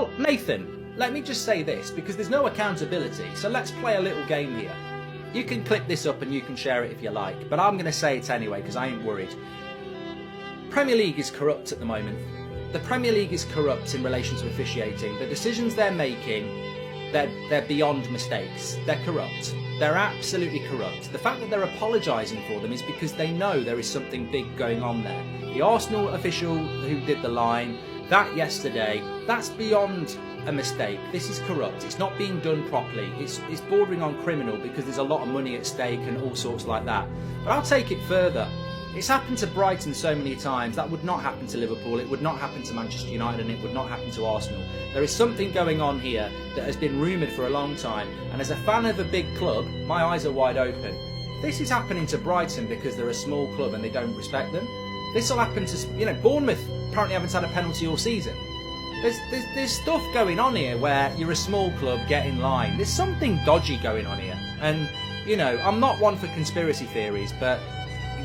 Well, Nathan, let me just say this, because there's no accountability, so let's play a little game here. You can clip this up and you can share it if you like, but I'm going to say it anyway because I ain't worried. Premier League is corrupt at the moment. The Premier League is corrupt in relation to officiating. The decisions they're making, they're beyond mistakes. They're corrupt. They're absolutely corrupt. The fact that they're apologising for them is because they know there is something big going on there. The Arsenal official who did the line, that yesterday, that's beyond a mistake. This is corrupt. It's not being done properly. It's bordering on criminal because there's a lot of money at stake and all sorts like that. But I'll take it further. It's happened to Brighton so many times. That would not happen to Liverpool. It would not happen to Manchester United, and it would not happen to Arsenal. There is something going on here that has been rumoured for a long time, and as a fan of a big club, my eyes are wide open. This is happening to Brighton because they're a small club and they don't respect them. This will happen to, Bournemouth apparently haven't had a penalty all season. There's stuff going on here where you're a small club, get in line. There's something dodgy going on here. And, I'm not one for conspiracy theories, but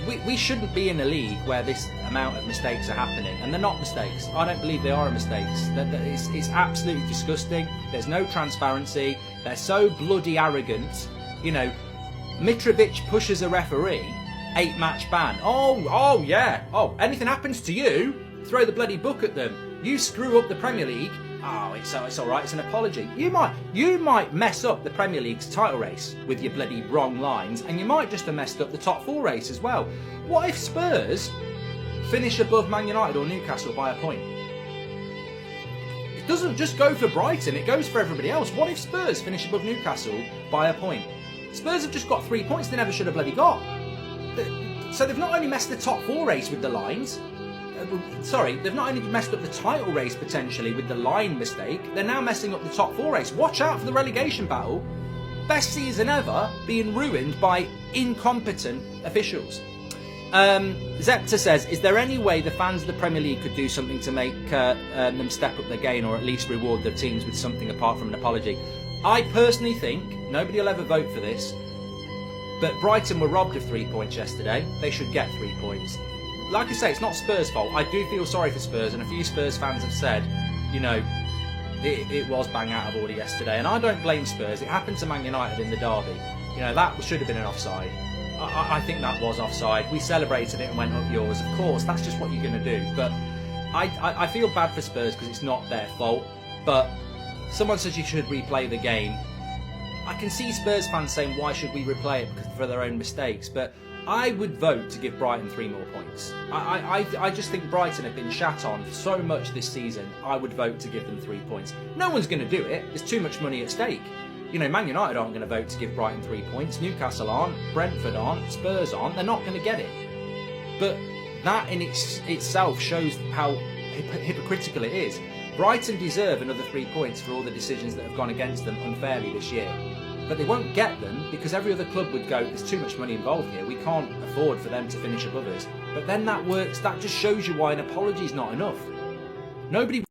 we shouldn't be in a league where this amount of mistakes are happening. And they're not mistakes. I don't believe they are mistakes. It's absolutely disgusting. There's no transparency. They're so bloody arrogant. Mitrovic pushes a referee, 8-match ban. Oh yeah. Oh, anything happens to you, throw the bloody book at them. You screw up the Premier League. Oh, it's all right. It's an apology. You might mess up the Premier League's title race with your bloody wrong lines, and you might just have messed up the top 4 race as well. What if Spurs finish above Man United or Newcastle by a point? It doesn't just go for Brighton. It goes for everybody else. What if Spurs finish above Newcastle by a point? Spurs have just got 3 points they never should have bloody got. So they've not only messed the top 4 race with the lines. They've not only messed up the title race potentially with the line mistake, they're now messing up the top 4 race. Watch out for the relegation battle. Best season ever being ruined by incompetent officials. Zepta says, is there any way the fans of the Premier League could do something to make them step up their game, or at least reward their teams with something apart from an apology? I personally think, nobody will ever vote for this, but Brighton were robbed of 3 points yesterday. They should get 3 points. Like I say, it's not Spurs' fault. I do feel sorry for Spurs, and a few Spurs fans have said, it was bang out of order yesterday, and I don't blame Spurs. It happened to Man United in the derby. That should have been an offside. I think that was offside. We celebrated it and went up yours. Of course, that's just what you're going to do. But I feel bad for Spurs because it's not their fault. But someone says you should replay the game. I can see Spurs fans saying, why should we replay it for their own mistakes? But I would vote to give Brighton 3 more points. I just think Brighton have been shat on so much this season. I would vote to give them 3 points. No one's going to do it. There's too much money at stake. Man United aren't going to vote to give Brighton 3 points. Newcastle aren't. Brentford aren't. Spurs aren't. They're not going to get it. But that in itself shows how hypocritical it is. Brighton deserve another 3 points for all the decisions that have gone against them unfairly this year. But they won't get them because every other club would go, there's too much money involved here, we can't afford for them to finish above us. But then that just shows you why an apology is not enough. Nobody